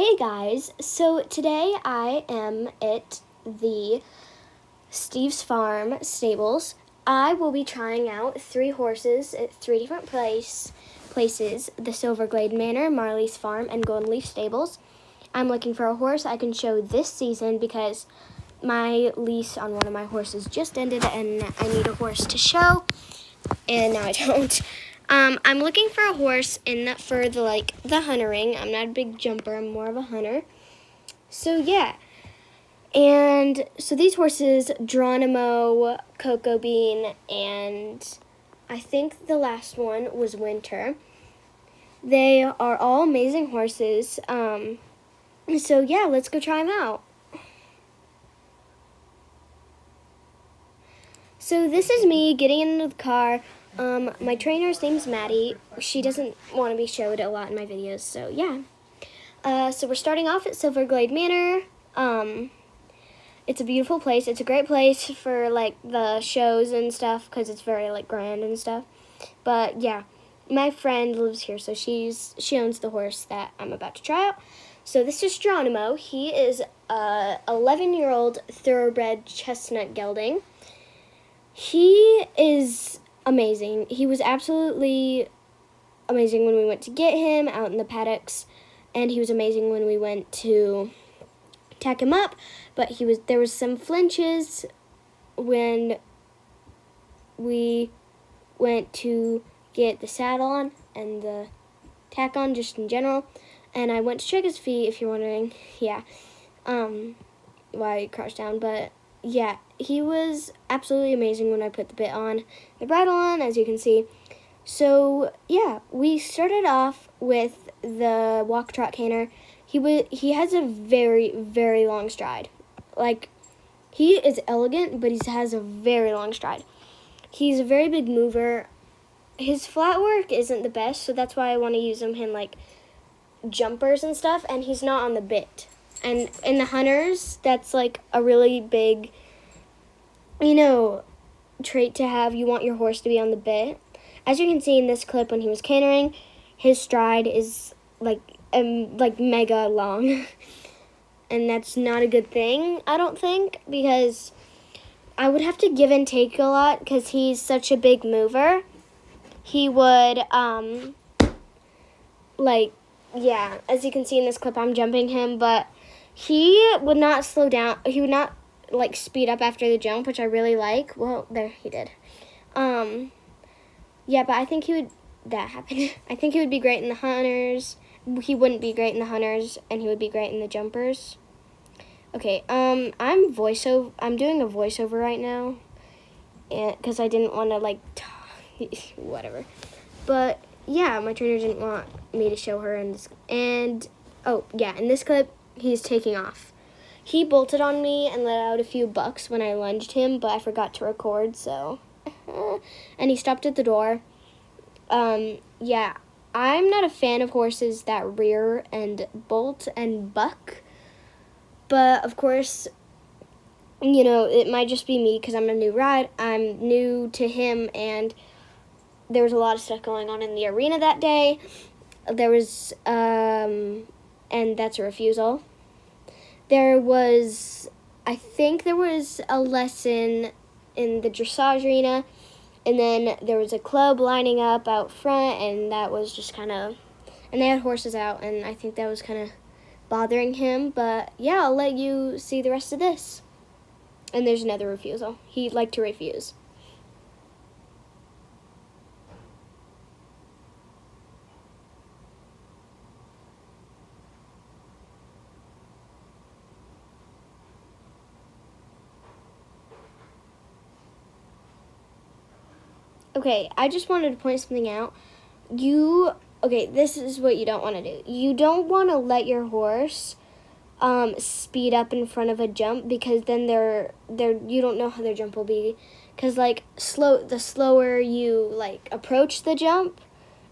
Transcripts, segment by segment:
Hey guys, so today I am at the Steve's Farm stables. I will be trying out 3 horses at 3 different places, the Silverglade Manor, Marley's Farm, and Golden Leaf Stables. I'm looking for a horse I can show this season because my lease on one of my horses just ended and I need a horse to show, and now I don't. I'm looking for a horse for the huntering. I'm not a big jumper, I'm more of a hunter. So yeah. And so these horses, Geronimo, Cocoa Bean, and I think the last one was Winter. They are all amazing horses. So yeah, let's go try them out. So this is me getting into the car. My trainer's name's Maddie. She doesn't want to be showed a lot in my videos, so yeah. So we're starting off at Silverglade Manor. It's a beautiful place. It's a great place for the shows and stuff because it's very grand and stuff. But yeah, my friend lives here, so she owns the horse that I'm about to try out. So this is Geronimo. He is a 11-year-old thoroughbred chestnut gelding. He is amazing. He was absolutely amazing when we went to get him out in the paddocks, and he was amazing when we went to tack him up, but there was some flinches when we went to get the saddle on and the tack on just in general, and I went to check his feet, if you're wondering. Yeah, why he crouched down, but yeah, he was absolutely amazing when I put the bit on, the bridle on, as you can see. So yeah, we started off with the walk trot canter. He has a very, very long stride. He is elegant, but he has a very long stride. He's a very big mover. His flat work isn't the best, so that's why I want to use him in jumpers and stuff, and he's not on the bit. And in the hunters, that's a really big, trait to have. You want your horse to be on the bit. As you can see in this clip when he was cantering, his stride is mega long. And that's not a good thing, I don't think, because I would have to give and take a lot because he's such a big mover. He would, yeah, as you can see in this clip, I'm jumping him, but he would not slow down. He would not, speed up after the jump, which I really like. Well, there, he did. Yeah, but I think that happened. I think he would be great in the hunters. He wouldn't be great in the hunters, and he would be great in the jumpers. Okay, I'm doing a voiceover right now, because I didn't want to, whatever. But, yeah, my trainer didn't want me to show her in this clip, he's taking off. He bolted on me and let out a few bucks when I lunged him, but I forgot to record, so... and he stopped at the door. Yeah, I'm not a fan of horses that rear and bolt and buck, but of course, it might just be me because I'm I'm new to him, and there was a lot of stuff going on in the arena that day. There was, and that's a refusal. I think there was a lesson in the dressage arena, and then there was a club lining up out front, and that was just and they had horses out, and I think that was kind of bothering him, but yeah, I'll let you see the rest of this. And there's another refusal. He'd like to refuse. Okay, I just wanted to point something out. This is what you don't want to do. You don't want to let your horse speed up in front of a jump, because then you don't know how their jump will be. Because the slower you approach the jump,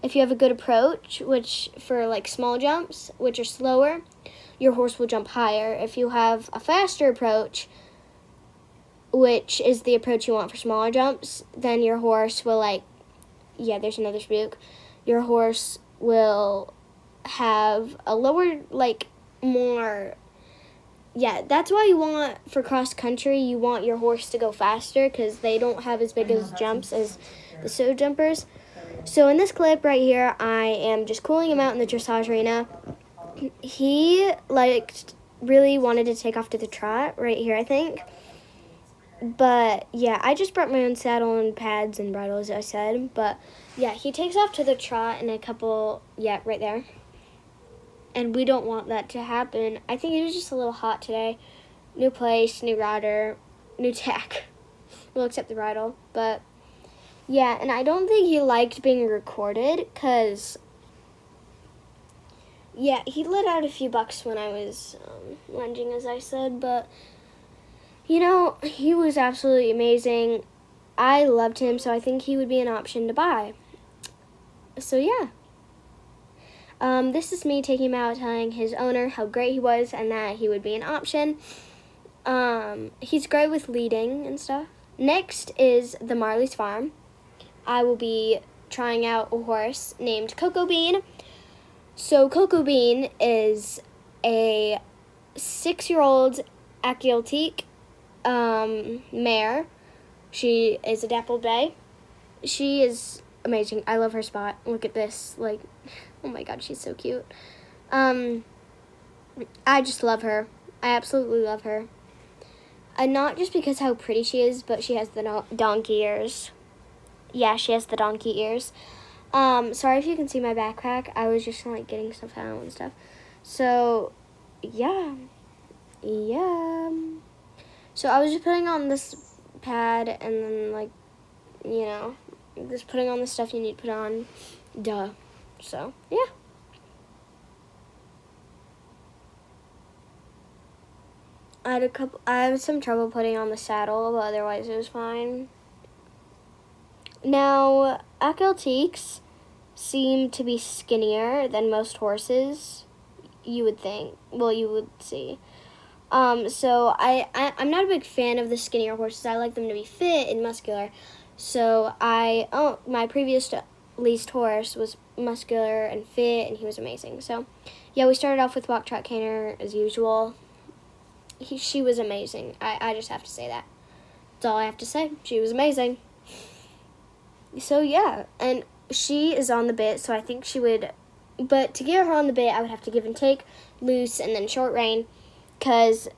if you have a good approach, which for small jumps, which are slower, your horse will jump higher. If you have a faster approach, which is the approach you want for smaller jumps, then your horse will there's another spook. Your horse will have a lower more. Yeah, that's why you want, for cross country, you want your horse to go faster because they don't have as big as jumps as the solo jumpers. So in this clip right here, I am just cooling him out in the dressage arena. He really wanted to take off to the trot right here, I think. But yeah, I just brought my own saddle and pads and bridle, as I said. But yeah, he takes off to the trot in a couple, yeah, right there. And we don't want that to happen. I think it was just a little hot today. New place, new rider, new tack. Well, except the bridle. But yeah, and I don't think he liked being recorded because, yeah, he let out a few bucks when I was lunging, as I said. But, you know, he was absolutely amazing. I loved him, so I think he would be an option to buy. So, yeah. This is me taking him out, telling his owner how great he was and that he would be an option. He's great with leading and stuff. Next is the Marley's Farm. I will be trying out a horse named Cocoa Bean. So Cocoa Bean is a 6-year-old Achieltique mare. She is a dappled bay. She is amazing. I love her spot. Look at this. Like, oh my god, she's so cute. I just love her. I absolutely love her. And not just because how pretty she is, but she has the donkey ears. Yeah, she has the donkey ears. Sorry if you can see my backpack. I was just like getting stuff out and stuff. So, yeah. So I was just putting on this pad and then, like, you know, just putting on the stuff you need to put on. Duh. So, yeah. I had some trouble putting on the saddle, but otherwise it was fine. Now, Achieltiques seem to be skinnier than most horses, you would think. Well, you would see. So I'm not a big fan of the skinnier horses. I like them to be fit and muscular. So my previous leased horse was muscular and fit, and he was amazing. So, yeah, we started off with walk trot canter as usual. She was amazing. I just have to say that. That's all I have to say. She was amazing. So, yeah, and she is on the bit, so I think she would, but to get her on the bit, I would have to give and take, loose, and then short rein, because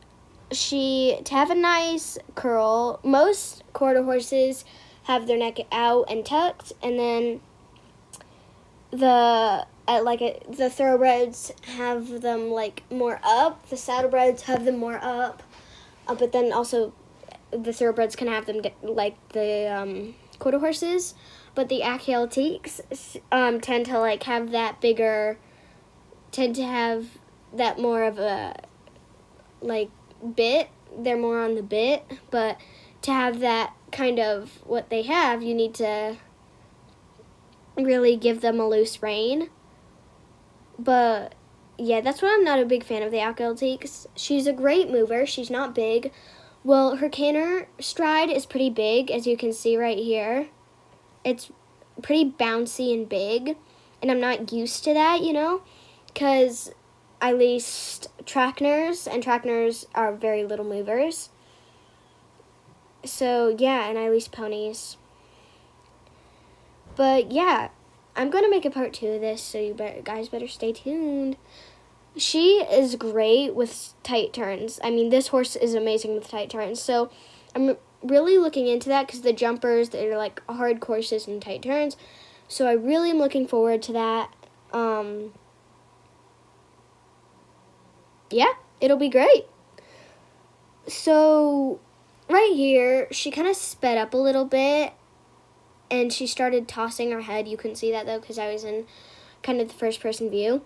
to have a nice curl, most quarter horses have their neck out and tucked, and then the thoroughbreds have them, like, more up, the saddlebreds have them more up, but then also the thoroughbreds can have them, like, the quarter horses, but the Achieltiques tend to, like, have that bigger, tend to have that more of a, like, bit. They're more on the bit, but to have that kind of what they have, you need to really give them a loose rein. But yeah, that's why I'm not a big fan of the Achieltiques. She's a great mover. She's not big. Well, her canter stride is pretty big, as you can see right here. It's pretty bouncy and big, and I'm not used to that, you know, because I leased Trackners, and Trackners are very little movers. So, yeah, and I leased ponies. But, yeah, I'm going to make a part 2 of this, so you guys better stay tuned. She is great with tight turns. I mean, this horse is amazing with tight turns. So I'm really looking into that because the jumpers, they're like hard courses and tight turns. So I really am looking forward to that. Yeah, it'll be great. So right here, she kind of sped up a little bit and she started tossing her head. You couldn't see that though because I was in kind of the first person view.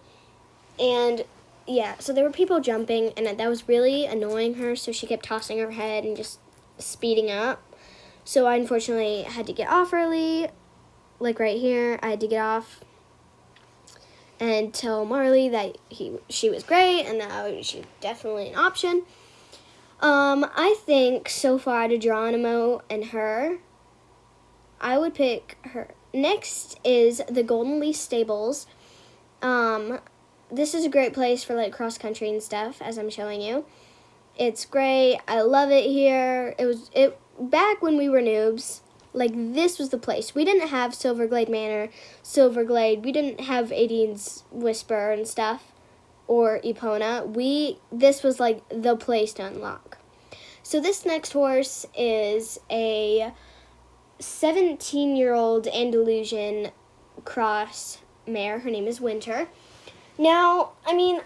And yeah, so there were people jumping, and that was really annoying her, so she kept tossing her head and just speeding up. So I unfortunately had to get off early, like right here. I had to get off and tell Marley that she was great and that she's definitely an option. I think so far out of Geronimo and her, I would pick her. Next is the Golden Leaf Stables. this is a great place for like cross country and stuff, as I'm showing you. It's great. I love it here. It back when we were noobs, like this was the place. We didn't have Silverglade Manor, Silverglade. We didn't have Aideen's Whisper and stuff, or Epona. This was like the place to unlock. So this next horse is a 17-year-old Andalusian cross mare. Her name is Winter. Now, I mean,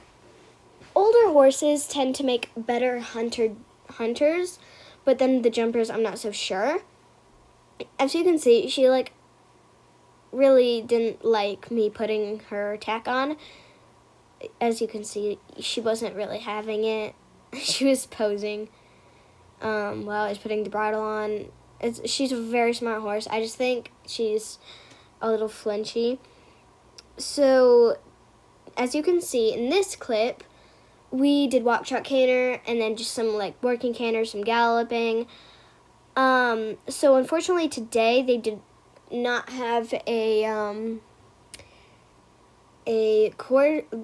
older horses tend to make better hunters, but then the jumpers, I'm not so sure. As you can see, she like really didn't like me putting her tack on. As you can see, she wasn't really having it. She was posing while I was putting the bridle on. She's a very smart horse. I just think she's a little flinchy. So, as you can see in this clip, we did walk, trot, canter, and then just some like working canter, some galloping. So unfortunately today they did not have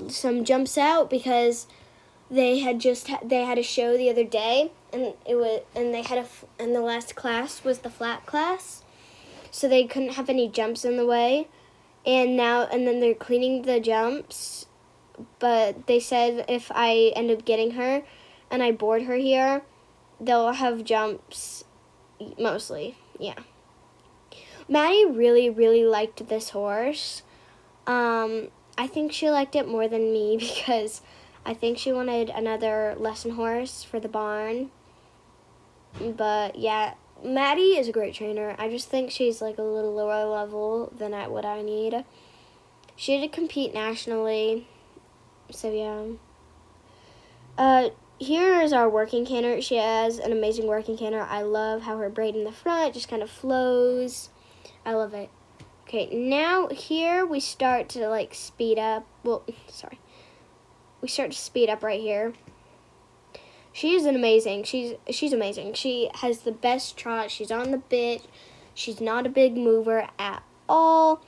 some jumps out because they had a show the other day, and the last class was the flat class, so they couldn't have any jumps in the way, and then they're cleaning the jumps, but they said if I end up getting her and I board her here, they'll have jumps mostly. Yeah. Maddie really, really liked this horse. I think she liked it more than me because I think she wanted another lesson horse for the barn. But yeah, Maddie is a great trainer. I just think she's like a little lower level than what I need. She had to compete nationally. So yeah. Here is our working canter. She has an amazing working canter. I love how her braid in the front just kind of flows. I love it. Okay, now here we start to like speed up. We start to speed up right here. She's amazing. She's amazing. She has the best trot. She's on the bit. She's not a big mover at all.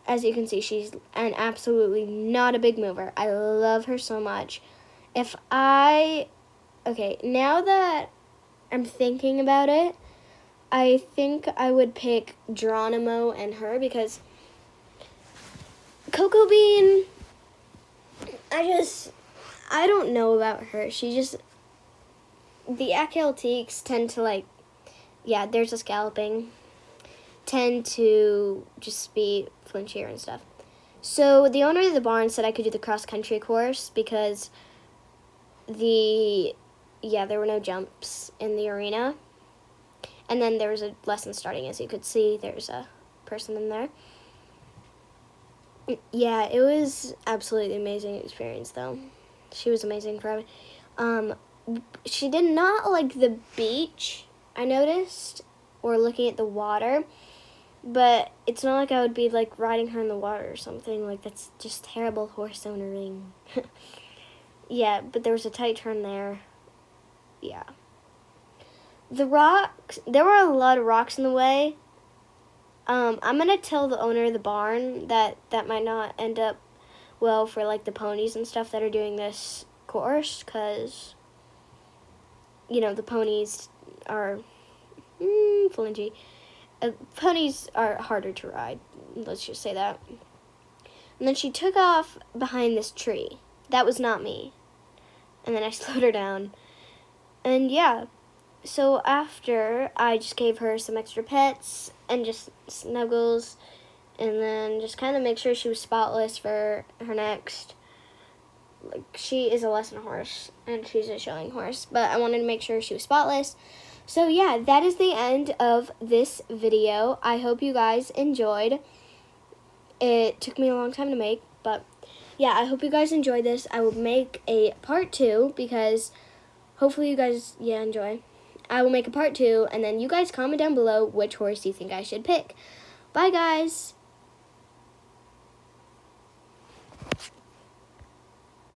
As you can see, she's absolutely not a big mover. I love her so much. Okay, now that I'm thinking about it, I think I would pick Geronimo and her because Cocoa Bean, I don't know about her. The Achaeltiques tend to like, yeah, there's a scalloping, tend to just be flinchier and stuff. So the owner of the barn said I could do the cross-country course because there were no jumps in the arena. And then there was a lesson starting, as you could see. There's a person in there. Yeah, it was absolutely amazing experience, though. She was amazing for she did not like the beach, I noticed, or looking at the water. But it's not like I would be, like, riding her in the water or something. Like, that's just terrible horse ownering. Yeah, but there was a tight turn there. Yeah. The rocks, there were a lot of rocks in the way. I'm going to tell the owner of the barn that might not end up well for, like, the ponies and stuff that are doing this course, because, you know, the ponies are flingy. Ponies are harder to ride, let's just say that. And then she took off behind this tree. That was not me. And then I slowed her down. And yeah, so after, I just gave her some extra pets and just snuggles, and then just kind of make sure she was spotless for her next. Like, she is a lesson horse, and she's a showing horse, but I wanted to make sure she was spotless. So yeah, that is the end of this video. I hope you guys enjoyed. It took me a long time to make, but yeah, I hope you guys enjoyed this. I will make a part 2 because hopefully you guys, enjoy. I will make a part 2, and then you guys comment down below which horse you think I should pick. Bye, guys.